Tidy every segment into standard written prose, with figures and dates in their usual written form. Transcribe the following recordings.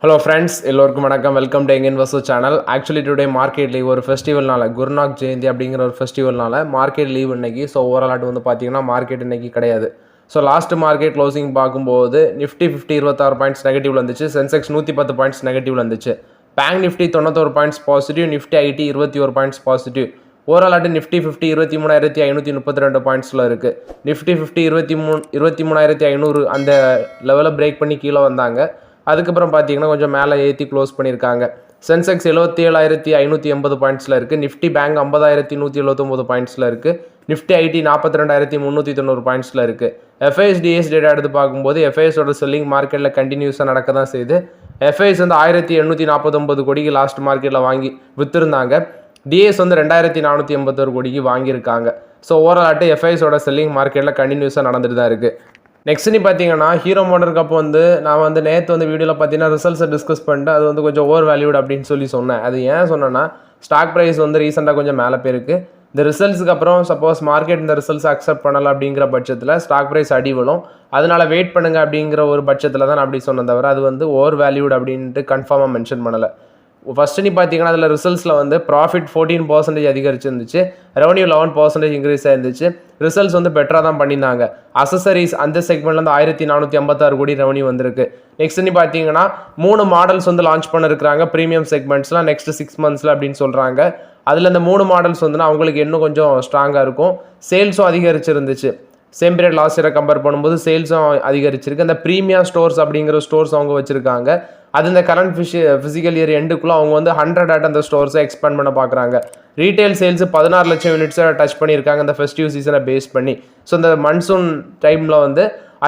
Hello friends, எல்லோருக்கும் வணக்கம். Welcome to எங்க investor channel. Actually today market leave ஒரு ஃபெஸ்டிவல்னால குருநாக் ஜெயந்தி அப்படிங்கிற ஒரு ஃபெஸ்டிவல்னால மார்க்கெட் லீவ் இன்னைக்கு. ஸோ ஓவரால் வந்து பார்த்தீங்கன்னா மார்க்கெட் இன்னைக்கு கிடையாது. ஸோ லாஸ்ட் மார்க்கெட் க்ளோசிங் பார்க்கும்போது நிஃப்டி 26 பாயிண்ட்ஸ் நெகட்டிவ்ல இருந்துச்சு. சென்செக்ஸ் 110 பாயிண்ட்ஸ் நெகட்டிவ்ல இருந்துச்சு. Bank Nifty 91 points positive, Nifty IT 21 points positive. Overall Nifty 23,532 பாயிண்ட்ஸில் இருக்குது. நிஃப்டி 23,500 அந்த லெவலை பிரேக் பண்ணி கீழே வந்தாங்க. அதுக்கப்புறம் பார்த்தீங்கன்னா கொஞ்சம் மேலே ஏற்றி க்ளோஸ் பண்ணியிருக்காங்க. சென்செக்ஸ் 77,580 பாயிண்ட்ஸில் இருக்குது. நிஃப்டி பேங்க் 50,179 பாயிண்ட்ஸில் இருக்குது. நிஃப்டி ஐடி 42,390 பாயிண்ட்ஸில் இருக்குது. எஃப்ஐஎஸ் டேட்டா எடுத்து பார்க்கும்போது எஃப்ஐஎஸோட செல்லிங் மார்க்கெட்டில் கண்டினியூஸாக நடக்க தான் செய்யுது. எஃப்ஐஎஸ் 1,849 கோடிக்கு லாஸ்ட் மார்க்கெட்டில் வாங்கி விற்றுருந்தாங்க. டிஎஸ் 2,481 கோடிக்கு வாங்கியிருக்காங்க. ஸோ ஓவரால் எஃப்ஐஎஸோட செல்லிங் மார்க்கெட்டில் கண்டினியூஸாக நடந்துட்டு தான் இருக்குது. நெக்ஸ்ட் பார்த்தீங்கன்னா ஹீரோ மோட்டார் கப் நான் நேற்று வீடியோவில் பார்த்தீங்கன்னா ரிசல்ட்ஸை டிஸ்கஸ் பண்ணிட்டு அது கொஞ்சம் ஓவர் வேல்யூட் அப்படின்னு சொன்னேன். அது ஏன் சொன்னேன்னா ஸ்டாக் ப்ரைஸ் ரீசெண்டாக கொஞ்சம் மேலே போயிருக்கு. இந்த ரிசல்ட்ஸுக்கு அப்புறம் சப்போஸ் மார்க்கெட் இந்த ரிசல்ட்ஸ் அக்செப்ட் பண்ணலை அப்படிங்கிற பட்சத்தில் ஸ்டாக் ப்ரைஸ் அடி விழும். அதனால் வெயிட் பண்ணுங்க அப்படிங்கிற ஒரு பட்சத்தில் தான் நான் அப்படி சொன்னேன் தவிர அது ஓவர் வேல்யூட் அப்படின்ட்டு கன்ஃபார்மாக மென்ஷன் பண்ணலை. ஃபஸ்ட்டு பார்த்தீங்கன்னா அதில் ரிசல்ட்ஸில் ப்ராஃபிட் 14% அதிகரிச்சிருந்துச்சு. ரெவன்யூ 11% இன்க்ரீஸ் ஆயிருந்துச்சு. ரிசல்ட்ஸ் பெட்டராக தான் பண்ணியிருந்தாங்க. அசசரிஸ் அந்த செக்மெண்ட்லேருந்து 1,456 கோடி ரெவன்யூ வந்திருக்கு. நெக்ஸ்ட் பார்த்தீங்கன்னா 3 மாடல்ஸ் லான்ச் பண்ணிருக்கிறாங்க ப்ரீமியம் செக்மெண்ட்ஸ்லாம் நெக்ஸ்ட் 6 மந்த்ஸில் அப்படின்னு சொல்கிறாங்க. அதில் இந்த 3 மாடல்ஸ் அவங்களுக்கு இன்னும் கொஞ்சம் ஸ்ட்ராங்காக இருக்கும். சேல்ஸும் அதிகரிச்சிருந்துச்சு. சேம் பீரியட் லாஸ்ட் இயரை கம்பேர் பண்ணும்போது சேல்ஸும் அதிகரிச்சிருக்கு. அந்த ப்ரீமியம் ஸ்டோர்ஸ் அப்படிங்கிற ஸ்டோர்ஸ் அவங்க வச்சுருக்காங்க. அது இந்த கரண்ட் ஃபிசிக்கல் இயர் எண்டுக்குள்ளே அவங்க 100 அந்த ஸ்டோர்ஸை எக்ஸ்பேண்ட் பண்ண பார்க்குறாங்க. ரீட்டைல் சேல்ஸ் 16 லட்சம் யூனிட்ஸை டச் பண்ணியிருக்காங்க இந்த ஃபெஸ்டிவ் சீசனை பேஸ் பண்ணி. ஸோ இந்த மன்சூன் டைமில்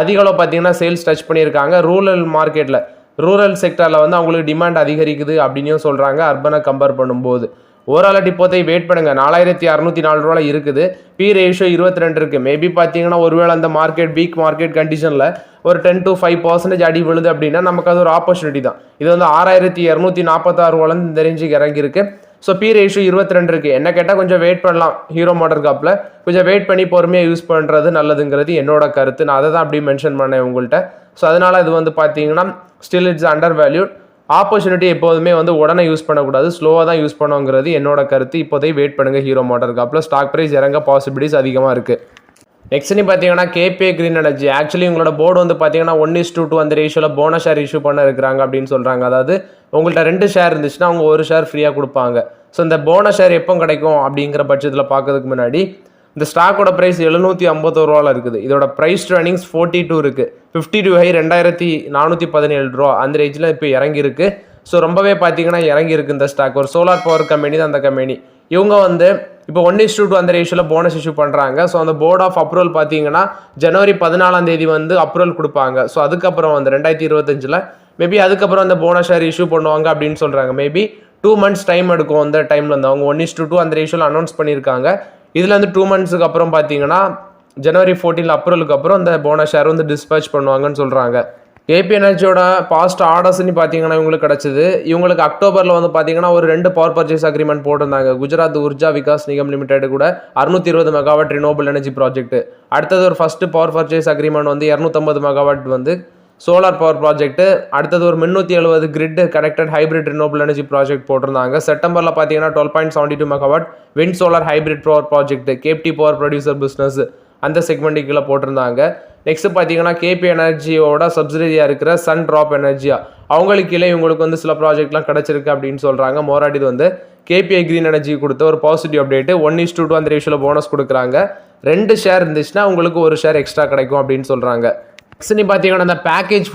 அதிக அளவு பார்த்தீங்கன்னா சேல்ஸ் டச் பண்ணியிருக்காங்க. ரூரல் மார்க்கெட்டில் ரூரல் செக்டரில் அவங்களுக்கு டிமாண்ட் அதிகரிக்குது அப்படின்னும் சொல்கிறாங்க அர்பனை கம்பேர் பண்ணும்போது. ஓவரால் இப்போதைக்கு வெயிட் பண்ணுங்கள். 4,604 ரூபாய் இருக்குது. பி ரேஷியோ 22 இருக்குது. மேபி பார்த்தீங்கன்னா ஒருவேளை அந்த மார்க்கெட் வீக் மார்க்கெட் கண்டிஷனில் ஒரு 10 to 5% அடி விழுது அப்படின்னா நமக்கு அது ஒரு ஆப்பர்ச்சுனிட்டி தான். இது 6,246 ரூபாயிலேருந்து இந்த ரேஞ்சுக்கு இறங்கியிருக்கு. ஸோ பி ரேஷியோ 22 இருக்குது. என்ன கேட்டால் கொஞ்சம் வெயிட் பண்ணலாம். ஹீரோ மோட்டார் கப்பில் கொஞ்சம் வெயிட் பண்ணி பொறுமையாக யூஸ் பண்ணுறது நல்லதுங்கிறது என்னோட கருத்து. நான் அதை தான் அப்படி மென்ஷன் பண்ணேன் உங்கள்கிட்ட. ஸோ அதனால் இது பார்த்தீங்கன்னா still it's under valued. Opportunity எப்போதுமே உடனே யூஸ் பண்ணக்கூடாது, ஸ்லோவாக தான் யூஸ் பண்ணுங்கிறது என்னோட கருத்து. இப்போதைக்கு வெயிட் பண்ணுங்கள். ஹீரோ மோட்டார் கப்பில் ஸ்டாக் ப்ரைஸ் இறங்க பாசிபிலிட்டிஸ் அதிகமாக இருக்குது. நெக்ஸ்ட் பார்த்தீங்கன்னா கேபிஐ கிரீன் எனர்ஜி. ஆக்சுவலி உங்களோட போர்டு பார்த்தீங்கன்னா 1:2 அந்த ரேஷியோவில் போனஸ் ஷேர் இஷ்யூ பண்ண இருக்கிறாங்க அப்படின்னு சொல்கிறாங்க. அதாவது உங்கள்கிட்ட 2 ஷேர் இருந்துச்சுன்னா அவங்க 1 ஷேர் ஃப்ரீயாக கொடுப்பாங்க. ஸோ இந்த போனஸ் ஷேர் எப்போ கிடைக்கும் அப்படிங்கிற பட்சத்தில் பார்க்கறதுக்கு முன்னாடி இந்த ஸ்டாக்கோட ப்ரைஸ் 751 ரூபாவில் இருக்குது. இதோட ப்ரைஸ் டு earnings 42 இருக்குது. 52 ஹை 2,417 ரூபா அந்த ரேஞ்சில் இப்போ இறங்கியிருக்கு. ஸோ ரொம்பவே பார்த்தீங்கன்னா இறங்கியிருக்கு இந்த ஸ்டாக். ஒரு சோலார் பவர் கம்பெனி தான் அந்த கம்பெனி. இவங்க இப்போ 1:2 அந்த ரேஷியோவில் போனஸ் இஷ்யூ பண்ணுறாங்க. ஸோ அந்த போர்ட் ஆஃப் அப்ரூவல் பார்த்தீங்கன்னா ஜனவரி 14 அப்ரூவல் கொடுப்பாங்க. ஸோ அதுக்கப்புறம் 2025 மேபி அதுக்கப்புறம் அந்த போனஸ் ஷேர் இஷ்யூ பண்ணுவாங்க அப்படின்னு சொல்கிறாங்க. மேபி 2 months டைம் எடுக்கும். அந்த டைமில் அவங்க 1:2 அந்த ரேஷியோவில் அனௌன்ஸ் பண்ணியிருக்காங்க. இதில் 2 monthsக்கு அப்புறம் பார்த்தீங்கன்னா ஜனவரி 14 அப்ரூவலுக்கு அப்புறம் இந்த போனஸ் ஷேர் டிஸ்பேச் பண்ணுவாங்கன்னு சொல்கிறாங்க. கேபி எனர்ஜியோட பாஸ்ட் ஆர்டர்ஸ்ன்னு பார்த்தீங்கன்னா இவங்களுக்கு கிடச்சிது. இவங்களுக்கு அக்டோபரில் பார்த்தீங்கன்னா ஒரு 2 பவர் பர்ச்சேஸ் அக்ரிமெண்ட் போட்டிருந்தாங்க. குஜராத் உர்ஜா விகாஸ் நிகம் லிமிடெட் கூட 620 மெகாவாட் ரினோபிள் எனர்ஜி ப்ராஜெக்ட். அடுத்தது ஒரு first power purchase agreement 250 megawatt solar power project. அடுத்தது ஒரு 370 grid connected hybrid renewable energy project போட்டிருந்தாங்க. செப்டம்பரில் பார்த்தீங்கன்னா 12.72 megawatt wind solar hybrid power project captive power producer business அந்த செக்மெண்ட்டு கீழே போட்டிருந்தாங்க. நெக்ஸ்ட் பார்த்தீங்கன்னா கேபி எனர்ஜியோட சப்சிடரியாக இருக்கிற சன் ட்ராப் எனர்ஜியா அவங்களுக்கு கீழே இவங்களுக்கு சில ப்ராஜெக்ட்லாம் கிடச்சிருக்கு அப்படின்னு சொல்கிறாங்க. மோராட் இது கேபிஐ கிரீன் எனர்ஜி கொடுத்த ஒரு பாசிட்டிவ் அப்டேட். 1:2 அந்த ரேஷியோவில் போனஸ் கொடுக்குறாங்க. 2 ஷேர் இருந்துச்சுன்னா உங்களுக்கு 1 ஷேர் எக்ஸ்ட்ரா கிடைக்கும் அப்படின்னு சொல்கிறாங்க. நெக்ஸ்ட் பார்த்தீங்கன்னா இந்த பேக்கேஜ்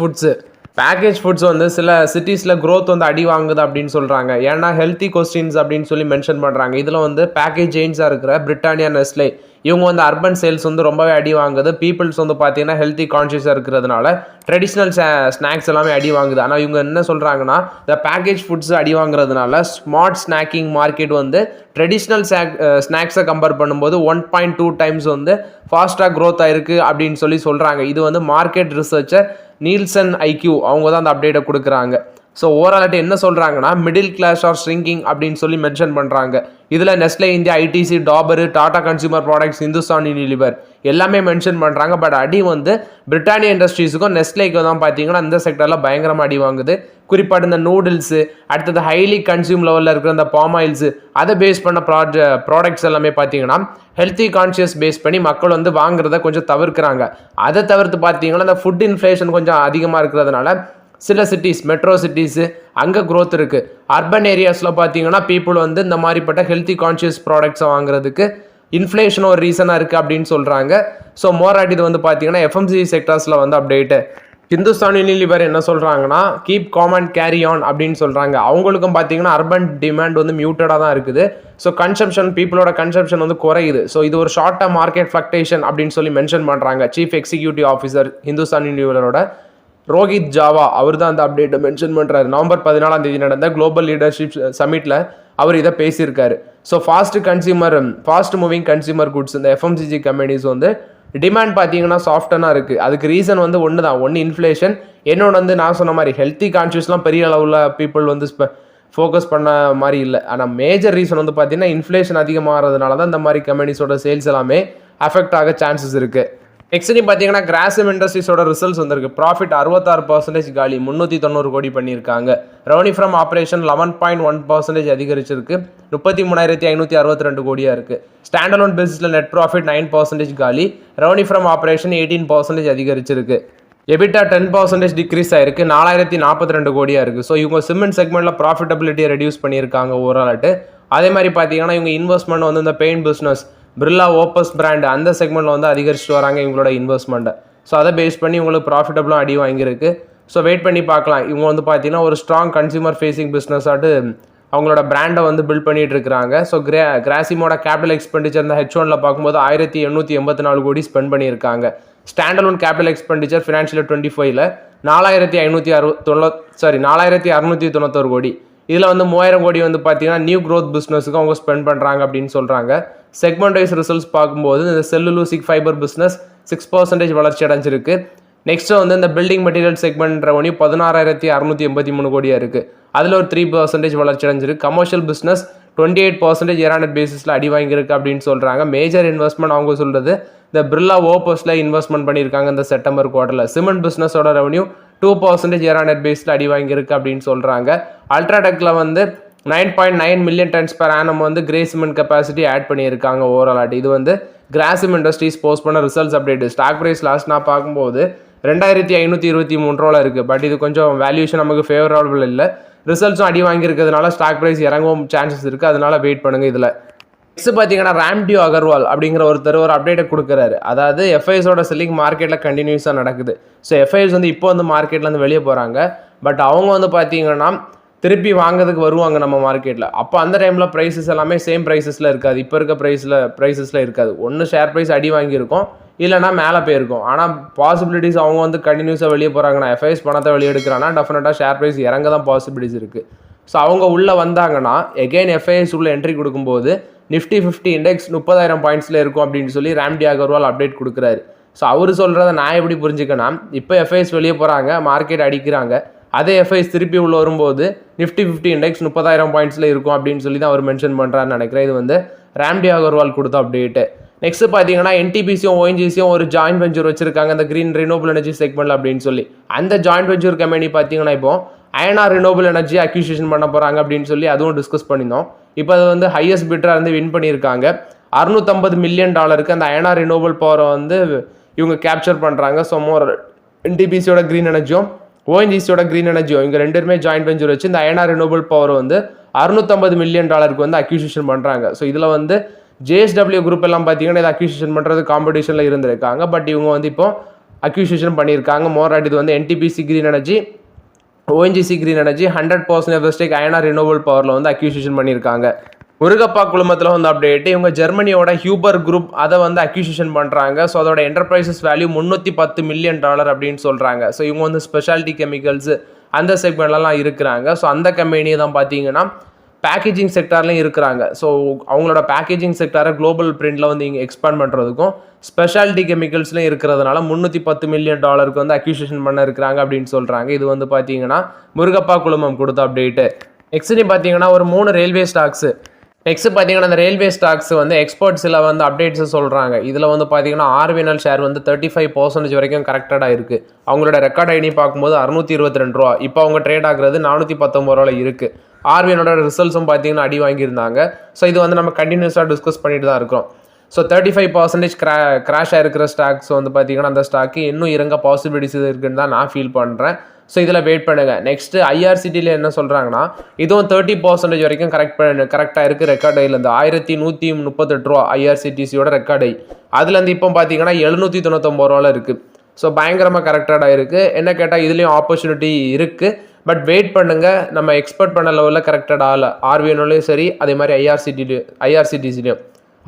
ஃபுட்ஸ் சில சிட்டிஸில் க்ரோத் அடி வாங்குது அப்படின்னு சொல்கிறாங்க. ஏன்னா ஹெல்த்தி கொஸ்டின்ஸ் அப்படின்னு சொல்லி மென்ஷன் பண்ணுறாங்க. இதில் பேக்கேஜ் ஜெயின்ஸாக இருக்கிற பிரிட்டானியா நெஸ்லே இவங்க அர்பன் சேல்ஸ் ரொம்பவே அடி வாங்குது. பீப்புள்ஸ் பார்த்தீங்கன்னா ஹெல்த்தி கான்ஷியஸாக இருக்கிறதுனால ட்ரெடிஷ்னல் ஸ்நாக்ஸ் எல்லாமே அடி வாங்குது. ஆனால் இவங்க என்ன சொல்கிறாங்கன்னா இந்த பேக்கேஜ் ஃபுட்ஸ் அடி வாங்குறதுனால ஸ்மார்ட் ஸ்நாக்கிங் மார்க்கெட் ட்ரெடிஷ்னல் ஸ்நாக்ஸை கம்பேர் பண்ணும்போது 1.2 times ஃபாஸ்ட்டாக க்ரோத் ஆயிருக்கு அப்படின்னு சொல்லி சொல்கிறாங்க. இது மார்க்கெட் ரிசர்ச்சர் நீல்சன் ஐக்யூ அவங்க தான் அந்த அப்டேட்டை கொடுக்குறாங்க. ஸோ ஓவரால் என்ன சொல்கிறாங்கன்னா மிடில் கிளாஸ் ஆர் ஷ்ரிங்கிங் அப்படின்னு சொல்லி மென்ஷன் பண்ணுறாங்க. இதில் Nestle India, ITC, Dabur, Tata consumer products, Hindustan Unilever எல்லாமே மென்ஷன் பண்ணுறாங்க. பட் அடி வந்து பிரிட்டானியா இண்டஸ்ட்ரீஸுக்கும் நெஸ்லேக்கும் தான் பார்த்தீங்கன்னா இந்த செக்டரில் பயங்கரமாக அடி வாங்குது. குறிப்பாக இந்த நூடுல்ஸு, அடுத்தது ஹைலி கன்சியூம் லெவலில் இருக்கிற இந்த பாம் ஆயில்ஸு, அதை பேஸ் பண்ண ப்ராடக்ட்ஸ் எல்லாமே பார்த்தீங்கன்னா ஹெல்த்தி கான்ஷியஸ் பேஸ் பண்ணி மக்கள் வந்து வாங்குறத கொஞ்சம் தவிர்க்கிறாங்க. அதை தவிர்த்து பார்த்தீங்கன்னா இந்த ஃபுட் இன்ஃப்ளேஷன் கொஞ்சம் அதிகமாக இருக்கிறதுனால சில சிட்டிஸ், மெட்ரோ சிட்டிஸு அங்கே க்ரோத் இருக்குது. அர்பன் ஏரியாஸில் பார்த்தீங்கன்னா பீப்புள் வந்து இந்த மாதிரிப்பட்ட ஹெல்த்தி கான்ஷியஸ் ப்ராடக்ட்ஸை வாங்குறதுக்கு இன்ஃப்ளேஷன் ஒரு ரீசனாக இருக்குது அப்படின்னு சொல்கிறாங்க. ஸோ மோராட் இது வந்து பார்த்தீங்கன்னா எஃப்எம்சிஜி செக்டர்ஸில் வந்து அப்டேட்டு. ஹிந்துஸ்தான் யூனிலிவர் என்ன சொல்கிறாங்கன்னா keep com and carry on அப்படின்னு சொல்கிறாங்க. அவங்களுக்கும் பார்த்தீங்கன்னா அர்பன் டிமாண்ட் வந்து மியூட்டடாக தான் இருக்குது. ஸோ கன்சம்ஷன், பீப்புளோட கன்சம்ஷன் வந்து குறையுது. ஸோ இது ஒரு ஷார்ட் டர்ம் மார்க்கெட் ஃப்ளக்டேஷன் அப்படின்னு சொல்லி மென்ஷன் பண்ணுறாங்க. சீஃப் எக்ஸிக்யூட்டிவ் ஆஃபீஸர் ஹிந்துஸ்தான் யூனிலிவரோட ரோஹித் ஜாவா அவர் தான் அந்த அப்டேட்டை மென்ஷன் பண்ணுறாரு. நவம்பர் 14 நடந்த குளோபல் லீடர்ஷிப் சமிட்டில் அவர் இதை பேசியிருக்காரு. So fast moving consumer goods இந்த எஃப்எம்சிஜி கம்பெனிஸ் வந்து டிமாண்ட் பார்த்தீங்கன்னா சாஃப்டனாக இருக்குது. அதுக்கு ரீசன் வந்து ஒன்று இன்ஃப்ளேஷன், இன்னொன்று வந்து நான் சொன்ன மாதிரி ஹெல்த்தி கான்ஷியஸ்லாம் பெரிய அளவில் பீப்புள் வந்து ஃபோக்கஸ் பண்ண மாதிரி இல்லை. ஆனால் மேஜர் ரீசன் வந்து பார்த்தீங்கன்னா இன்ஃப்ளேஷன் அதிகமாகிறதுனால தான் இந்த மாதிரி கம்பெனிஸோட சேல்ஸ் எல்லாமே அஃபெக்ட் ஆக சான்சஸ் இருக்குது. நெக்ஸ்ட் பார்த்தீங்கன்னா கிராசிம் இண்டஸ்ட்ரீஸோட ரிசல்ட்ஸ் வந்திருக்கு. ப்ராஃபிட் 66% காலி, 390 கோடி பண்ணியிருக்காங்க. ரெவன்யூ ஃப்ரம் ஆப்ரேஷன் 11.1% அதிகரிச்சிருக்கு, 33,562 கோடியாக இருக்குது. ஸ்டாண்டலோன் பேசிஸில் நெட் ப்ராஃபிட் 9% காலி, ரெவன்யூ ஃப்ரம் ஆப்ரேஷன் 18% அதிகரிச்சிருக்கு. எபிட்டா 10% டிக்ரீஸ் ஆயிருக்கு, 4,042 கோடியாக இருக்குது. ஸோ இவங்க சிமெண்ட் செக்மெண்ட்டில் ப்ராஃபிட்டபிலிட்டியை ரெடியூஸ் பண்ணியிருக்காங்க ஓவரால்ட்டு. அதே மாதிரி பார்த்தீங்கன்னா இவங்க இன்வெஸ்ட்மெண்ட் வந்து இந்த பெயிண்ட் பிஸ்னஸ், பிர்லா ஓப்பஸ் பிராண்ட் அந்த செக்மெண்ட்டில் வந்து அதிகரிச்சுட்டு வராங்க இவங்களோட இன்வெஸ்ட்மெண்ட்டை. ஸோ அதை பேஸ் பண்ணி உங்களுக்கு ப்ராஃபிட்டபிளாக அடி வாங்கியிருக்கு. ஸோ வெயிட் பண்ணி பார்க்கலாம். இவங்க வந்து பார்த்தீங்கன்னா ஒரு ஸ்ட்ராங் கன்சியூமர் ஃபேஸிங் பிஸ்னஸ் ஆட்டு அவங்களோட பிராண்டை வந்து பில்ட் பண்ணிட்டு இருக்கிறாங்க. ஸோ கிராசிமோட கேபிட்டல் எக்ஸ்பெண்டிச்சர் இந்த H1ல பார்க்கும்போது 1,884 கோடி ஸ்பெண்ட் பண்ணியிருக்காங்க. ஸ்டாண்டலோன் கேபிட்டல் எக்ஸ்பெண்டிச்சர் ஃபினான்ஷியல் 25ல் 4,691 கோடி. இதில் வந்து 3,000 கோடி வந்து பார்த்தீங்கன்னா நியூ க்ரோத் பிஸ்னஸுக்கு அவங்க ஸ்பெண்ட் பண்ணுறாங்க அப்படின்னு சொல்கிறாங்க. செக்மெண்ட் வைஸ் ரிசல்ட்ஸ் பார்க்கும்போது இந்த செல்லுலூசிக் ஃபைபர் பிஸ்னஸ் 6% வளர்ச்சி அடைஞ்சிருக்கு. நெக்ஸ்ட்டு வந்து இந்த பில்டிங் மெட்டீரியல் செக்மெண்ட் ரெவன்யூ 16,683 கோடியாக இருக்குது. அதில் ஒரு 3% வளர்ச்சி அடைஞ்சிருக்கு. கமர்ஷியல் பிஸ்னஸ் 28% இயர் பேசிஸில் அடி வாங்கியிருக்கு அப்படின்னு சொல்கிறாங்க. மேஜர் இன்வெஸ்ட்மெண்ட் அவங்க சொல்கிறது இந்த பிர்லா ஓப்பஸில் இன்வெஸ்ட்மெண்ட் பண்ணியிருக்காங்க இந்த செப்டம்பர் குவார்ட்டரில். சிமெண்ட் பிஸ்னஸோட ரெவன்யூ 2% இயர் பேஸில் அடி வாங்கியிருக்கு அப்படின்னு சொல்கிறாங்க. அல்ட்ராடெக்கில் வந்து 9.9 மில்லியன் டன்ஸ் பெர் ஆனம் வந்து கிரே சிமெண்ட் கெப்பாசிட்டி ஆட் பண்ணியிருக்காங்க ஓவரால். இது வந்து கிராசிம் இண்டஸ்ட்ரீஸ் போஸ்ட் பண்ண results update. Stock price last நான் பார்க்கும்போது 2,523 இருக்குது. பட் இது கொஞ்சம் வேல்யூஷன் நமக்கு ஃபேவரபிள் இல்லை. ரிசல்ட்ஸும் அடி வாங்கியிருக்கிறதுனால ஸ்டாக் ப்ரைஸ் இறங்கவும் சான்சஸ் இருக்குது. அதனால வெயிட் பண்ணுங்கள். இதில் நெக்ஸ்ட் பார்த்தீங்கன்னா ராம்டியோ அகர்வால் அப்படிங்கிற ஒருத்தர் ஒரு அப்டேட்டை கொடுக்குறாரு. அதாவது எஃப்ஐஎஸோட செல்லிங் மார்க்கெட்டில் கண்டினியூஸாக நடக்குது. ஸோ எஃப்ஐஎஸ் வந்து இப்போ வந்து மார்க்கெட்லேருந்து வெளியே போகிறாங்க. பட் அவங்க வந்து பார்த்தீங்கன்னா திருப்பி வாங்கிறதுக்கு வருவாங்க நம்ம மார்க்கெட்டில். அப்போ அந்த டைமில் ப்ரைஸஸ் எல்லாமே சேம் ப்ரைஸஸில் இருக்காது, இப்போ இருக்க ப்ரைஸஸில் இருக்காது. ஒன்று ஷேர் ப்ரைஸ் அடி வாங்கியிருக்கோம், இல்லைனா மேலே போயிருக்கும். ஆனால் பாசிபிலிட்டிஸ் அவங்க வந்து கண்டினியூஸாக வெளியே போகிறாங்கன்னா எஃப்ஐஎஸ் பணத்தை வெளியே எடுக்கிறாங்கன்னா டெஃபினட்டாக ஷேர் ப்ரைஸ் இறங்க தான் பாசிபிலிட்டிஸ் இருக்குது. ஸோ அவங்க உள்ளே வந்தாங்கன்னா எகெயின் எஃப்ஐஎஸ் உள்ள என்ட்ரி கொடுக்கும்போது நிஃப்டி 50 இண்டெக்ஸ் 30,000 பாயிண்ட்ஸில் இருக்கும் அப்படின்னு சொல்லி ராம்டி அகர்வால் அப்டேட் கொடுக்குறாரு. ஸோ அவர் சொல்கிறத நான் எப்படி புரிஞ்சுக்கன்னா, இப்போ எஃப்ஐஎஸ் வெளியே போகிறாங்க, மார்க்கெட் அடிக்கிறாங்க, அதே எஃப்ஐஎஸ் திருப்பி உள்ள வரும்போது நிஃப்டி 50 இண்டெக்ஸ் 30,000 பாயிண்ட்ஸில் இருக்கும் அப்படின்னு சொல்லி தான் அவர் மென்ஷன் பண்ணுறாருன்னு நினைக்கிறேன். இது வந்து ராம்டி அகர்வால் கொடுத்த அப்டேட்டு. நெக்ஸ்ட் பார்த்தீங்கன்னா என்டிபிசியும் ஓஎன்ஜிசியும் ஒரு ஜாயின்ட் வெஞ்சர் வச்சிருக்காங்க இந்த கிரீன் ரினோபிள் எனர்ஜி செக்மெண்ட்ல அப்படின்னு சொல்லி. அந்த ஜாயின்ட் வெஞ்சர் கம்பெனி பார்த்தீங்கன்னா இப்போ அயனார் ரினோபிள் எனர்ஜி அக்யூசியேஷன் பண்ண போகிறாங்க அப்படின்னு சொல்லி அதுவும் டிஸ்கஸ் பண்ணியிருந்தோம். இப்போ அது வந்து ஹையஸ்ட் பிட்டராக இருந்து வின் பண்ணியிருக்காங்க. $650 மில்லியன் அந்த அயனார் ரினோபிள் பவரை வந்து இவங்க கேப்சர் பண்ணுறாங்க. ஸோ மோர் என்டிபிசியோட க்ரீன் எனர்ஜியும் ஓஎன்ஜிசியோட க்ரீன் எனர்ஜியும் இவங்க ரெண்டுமே ஜாயின்ட் வெஞ்சர் வச்சு இந்த அயனார் ரினோபிள் பவர் வந்து $650 மில்லியன் வந்து அக்யூசியேஷன் பண்ணுறாங்க. ஸோ இதில் வந்து ஜேஎஸ்டபிள்யூ குரூப் எல்லாம் பார்த்தீங்கன்னா இதை அக்யூசியேஷன் பண்ணுறது காம்படிஷனில் இருந்திருக்காங்க. பட் இவங்க வந்து இப்போ அக்யூசியேஷன் பண்ணியிருக்காங்க. மோராட் இது வந்து NTPC green energy, ONGC green energy 100% stake Ayana renewable பவரில் வந்து அக்யூசியேஷன் பண்ணியிருக்காங்க. முருகப்பா குழுமத்தில் வந்து அப்டேட், இவங்க ஜெர்மனியோட ஹியூபர் குரூப் அதை வந்து அக்யூசியேஷன் பண்ணுறாங்க. ஸோ அதோட என்டர்பிரைசஸ் வேல்யூ $310 மில்லியன் அப்படின்னு சொல்கிறாங்க. ஸோ இவங்க வந்து ஸ்பெஷாலிட்டி கெமிக்கல்ஸ் அந்த செக்மெண்ட்லாம் இருக்கிறாங்க. ஸோ அந்த கம்பெனியை தான் பார்த்தீங்கன்னா பேக்கேஜிங் செக்டார்லையும் இருக்கிறாங்க. ஸோ அவங்களோட பேக்கேஜிங் செக்டாரை குளோபல் பிரிண்டில் வந்து இங்கே எக்ஸ்பேண்ட் பண்ணுறதுக்கும் ஸ்பெஷாலிட்டி கெமிக்கல்ஸ்லையும் இருக்கிறதுனால $310 மில்லியன் வந்து அக்யூசியேஷன் பண்ண இருக்கிறாங்க அப்படின்னு சொல்கிறாங்க. இது வந்து பார்த்தீங்கன்னா முருகப்பா குழுமம் கொடுத்த அப்டேட்டு. நெக்ஸ்ட் பார்த்தீங்கன்னா ஒரு 3 ரயில்வே ஸ்டாக்ஸு. நெக்ஸ்ட் பார்த்தீங்கன்னா அந்த ரயில்வே ஸ்டாக்ஸ் வந்து எக்ஸ்பர்ட்ஸில் வந்து அப்டேட்ஸை சொல்கிறாங்க. இதில் வந்து பார்த்தீங்கன்னா ஆர்விஎன்எல் ஷேர் வந்து 35% வரைக்கும் கரெக்டடாக இருக்குது. அவங்களோட ரெக்கார்ட் ஐடி பார்க்கும்போது $622. இப்போ அவங்க ட்ரேட் ஆகுறது $419 இருக்குது. ஆர்விஎனோட ரிசல்ட்ஸும் பார்த்தீங்கன்னா அடி வாங்கியிருந்தாங்க. ஸோ இது வந்து நம்ம கண்டினியூஸாக டிஸ்கஸ் பண்ணிட்டு தான் இருக்கோம். ஸோ 35% கிராஷ் ஆகிருக்கிற ஸ்டாக்ஸ் வந்து பார்த்தீங்கன்னா அந்த ஸ்டாக்கு இன்னும் இறங்க பாசிபிலிட்டிஸ் இருக்குன்னு தான் நான் ஃபீல் பண்ணுறேன். ஸோ இதில் வெயிட் பண்ணுங்கள். நெக்ஸ்ட்டு ஐஆர்சிடியில் என்ன சொல்கிறாங்கன்னா இதுவும் 30% வரைக்கும் கரெக்டாக இருக்குது. ரெக்கார்ட் ஐலேருந்து $1138 ஐஆர்சிடிசியோட ரெக்கார்ட் ஐ. அதுலேருந்து இப்போ பார்த்தீங்கன்னா $799 இருக்குது. ஸோ பயங்கரமாக கரெக்டாக இருக்குது. என்ன கேட்டால் இதுலேயும் ஆப்பர்ச்சுனிட்டி இருக்குது. பட் வெயிட் பண்ணுங்கள், நம்ம எக்ஸ்பெக்ட் பண்ண லெவலில் கரெக்டட் ஆகலை. ஆர்விஎன்லையும் சரி, அதே மாதிரி ஐஆர்சிடிசிலையும்.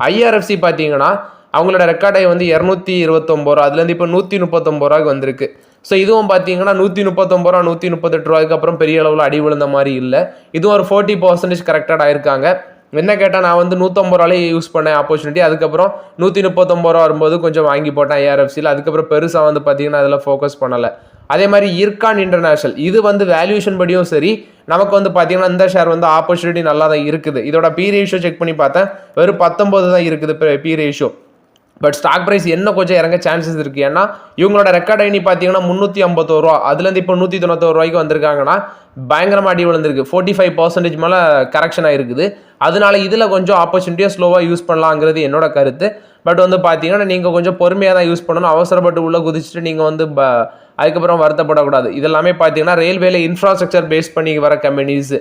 ஐஆர்எஃப்சி பார்த்தீங்கன்னா அவங்களோட ரெக்கார்டை வந்து $229, அதுலேருந்து இப்போ $139 வந்திருக்கு. ஸோ இதுவும் பார்த்தீங்கன்னா $139, $138 அப்புறம் பெரிய அளவில் அடி விழுந்த மாதிரி இல்லை. இதுவும் ஒரு 40% கரெக்டாக ஆயிருக்காங்க. என்ன கேட்டால் நான் வந்து $150 யூஸ் பண்ணேன் ஆப்பர்ச்சுனிட்டி. அதுக்கப்புறம் $139 வரும்போது கொஞ்சம் வாங்கி போட்டேன் ஐஆர்எஃப்சியில். அதுக்கப்புறம் பெருசாக வந்து பார்த்தீங்கன்னா அதில் ஃபோக்கஸ் பண்ணலை. அதே மாதிரி இர்கான் இன்டர்நேஷனல், இது வந்து வேல்யூஷன் படியும் சரி, நமக்கு வந்து பார்த்தீங்கன்னா இந்த ஷேர் வந்து ஆப்பர்ச்சுனிட்டி நல்லா தான் இருக்குது. இதோட பி ரேஷியோ செக் பண்ணி பார்த்தேன், வெறும் 19 தான் இருக்குது P ratio. But stock price என்ன கொஞ்சம் இறங்க சான்சஸ் இருக்குது. ஏன்னா இவங்களோட ரெக்கார்ட் ஐடி பார்த்தீங்கன்னா $350, அதுலேருந்து இப்போ $191 வந்திருக்காங்கன்னா பயங்கரமாக அடி விழுந்திருக்கு. 45% மேலே கரெக்ஷன் ஆகிருக்குது. அதனால இதில் கொஞ்சம் ஆப்பர்ச்சுனிட்டியாக ஸ்லோவாக யூஸ் பண்ணலாங்கிறது என்னோட கருத்து. பட் வந்து பார்த்தீங்கன்னா நீங்கள் கொஞ்சம் பொறுமையாக தான் யூஸ் பண்ணணும். அவசரப்பட்டு உள்ளே குதிச்சுட்டு நீங்கள் வந்து அதுக்கப்புறம் வருத்தப்படக்கூடாது. இதெல்லாமே பார்த்தீங்கன்னா ரயில்வேல இன்ஃப்ராஸ்ட்ரக்சர் பேஸ் பண்ணி வர கம்பெனிஸ்.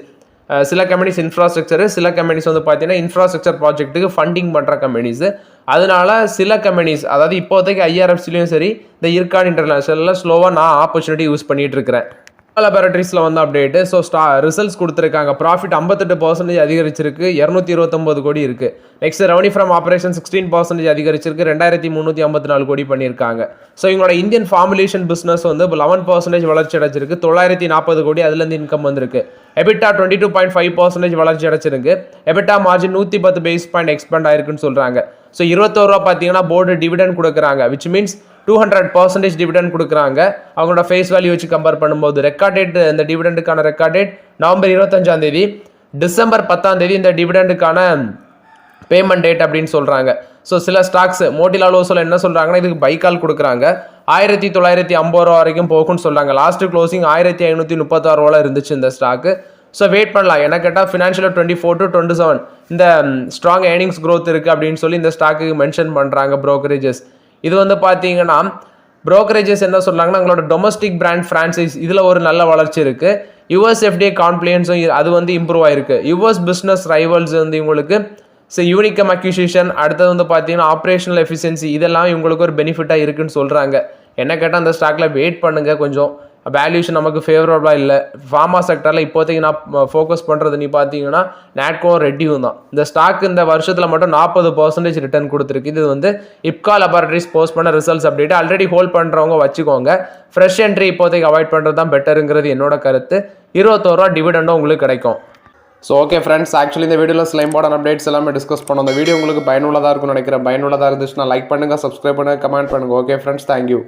சில கம்பெனிஸ் இன்ஃப்ராஸ்ட்ரக்சரு, சில கம்பெனிஸ் வந்து பார்த்தீங்கன்னா இன்ஃப்ராஸ்ட்ரக்சர் ப்ராஜெக்ட்டுக்கு ஃபண்டிங் பண்ணுற கம்பெனிஸு. அதனால சில கம்பெனிஸ், அதாவது இப்போதைக்கு ஐஆர்எஃப்சிலையும் சரி, இந்த இர்கான் இன்டர்நேஷனலில் ஸ்லோவாக நான் ஆப்பர்ச்சுனிட்டி யூஸ் பண்ணிகிட்டு இருக்கிறேன். லேபரேட்டரிஸில் வந்து அப்டேட்டு. ஸோ ரிசல்ட்ஸ் கொடுத்துருக்காங்க. ப்ராஃபிட் 58% அதிகரிச்சிருக்கு, 229 கோடி இருக்குது. நெக்ஸ்ட் ரெவன்யூ ஃப்ரம் ஆப்ரேஷன் 16% அதிகரிச்சிருக்கு, 2354 கோடி பண்ணியிருக்காங்க. ஸோ இவங்களோட இந்தியன் ஃபார்முலேஷன் பிஸ்னஸ் வந்து 11% வளர்ச்சி அடைச்சிருக்கு, 940 கோடி அதுலேருந்து இன்கம் வந்திருக்கு. எபிட்டா 22.5% வளர்ச்சி அடைச்சிருக்கு. EBITDA margin 110 base point expand ஆயிருக்குன்னு சொல்கிறாங்க. ஸோ $21 பார்த்தீங்கன்னா போர்டு டிவிடெண்ட் கொடுக்குறாங்க, விச் மீன்ஸ் 200% டிவிடெண்ட் கொடுக்குறாங்க. அவங்களோட ஃபேஸ் வேல்யூ வச்சு கம்பேர் பண்ணும்போது ரெக்கார்ட் டேட், இந்த டிவிடெண்டுக்கான ரெக்கார்ட் டேட் நவம்பர் 25 டிசம்பர் 10 இந்த டிவிடெண்டுக்கான பேமெண்ட் டேட் அப்படின்னு சொல்கிறாங்க. ஸோ சில ஸ்டாக்ஸ் மோட்டிலால் ஓசோல என்ன சொல்கிறாங்கன்னா இதுக்கு பைக்கால் கொடுக்குறாங்க, $1950 வரைக்கும் போகும்னு சொல்கிறாங்க. லாஸ்ட் க்ளோசிங் $1536 இருந்துச்சு இந்த ஸ்டாக்கு. ஸோ வெயிட் பண்ணலாம். என்ன கேட்டால் ஃபினான்ஷியல் 24 to 27 இந்த ஸ்ட்ராங் ஏர்னிங்ஸ் க்ரோத் இருக்குது அப்படின்னு சொல்லி இந்த ஸ்டாக்கு மென்ஷன் பண்ணுறாங்க ப்ரோக்கரேஜஸ். இது வந்து பார்த்தீங்கன்னா ப்ரோக்கரேஜஸ் என்ன சொல்கிறாங்கன்னா அவங்களோட டொமஸ்டிக் பிராண்ட் ஃப்ரான்ச்சைஸ் இதில் ஒரு நல்ல வளர்ச்சி இருக்குது. யுஎஸ் எஃப்டிஏ காம்ப்ளியன்ஸும் அது வந்து இம்ப்ரூவ் ஆயிருக்கு. யுஎஸ் பிஸ்னஸ் ரைவல்ஸ் வந்து இவங்களுக்கு யூனிகம் அக்யூசிஷன், அடுத்தது வந்து பார்த்தீங்கன்னா ஆப்ரேஷனல் எஃபிஷியன்சி, இதெல்லாம் இவங்களுக்கு ஒரு பெனிஃபிட்டாக இருக்குன்னு சொல்கிறாங்க. என்ன கேட்டால் அந்த ஸ்டாக்கில் வெயிட் பண்ணுங்கள், கொஞ்சம் வேல்யூஷன் நமக்கு ஃபேவரபுளாக இல்லை. ஃபார்மா செக்டரில் இப்போதைக்கு நான் ஃபோக்கஸ் பண்ணுறது நீ பார்த்தீங்கன்னா நாட்கோ ரெட்டியும் தான். இந்த ஸ்டாக் இந்த வருஷத்தில் மட்டும் 40% ரிட்டர்ன் கொடுத்துருக்கு. இது வந்து இப்கா லேபரேட்டரிஸ் போஸ்ட் பண்ண ரிசல்ட்ஸ் அப்டேட். ஆல்ரெடி ஹோல்ட் பண்ணுறவங்க வச்சுக்கோங்க. ஃப்ரெஷ் என்ட்ரி இப்போதைக்கு அவாய்ட் பண்ணுறது தான் பெட்டருங்கிறது என்னோட கருத்து. $21 டிவிடெண்டும் உங்களுக்கு கிடைக்கும். ஸோ ஓகே ஃப்ரெண்ட்ஸ், ஆக்சுவலி இந்த வீடியோவில் சில இம்பார்ட்டன்ட் அப்டேட்ஸ் எல்லாமே டிஸ்கஸ் பண்ணோம். இந்த வீடியோ உங்களுக்கு பயனுள்ளதாக இருக்கும்னு நினைக்கிறேன். பயனுள்ளதாக இருந்துச்சுன்னா லைக் பண்ணுங்கள், சப்ஸ்கிரைப் பண்ணுங்கள், கமெண்ட் பண்ணுங்கள். Okay friends, thank you.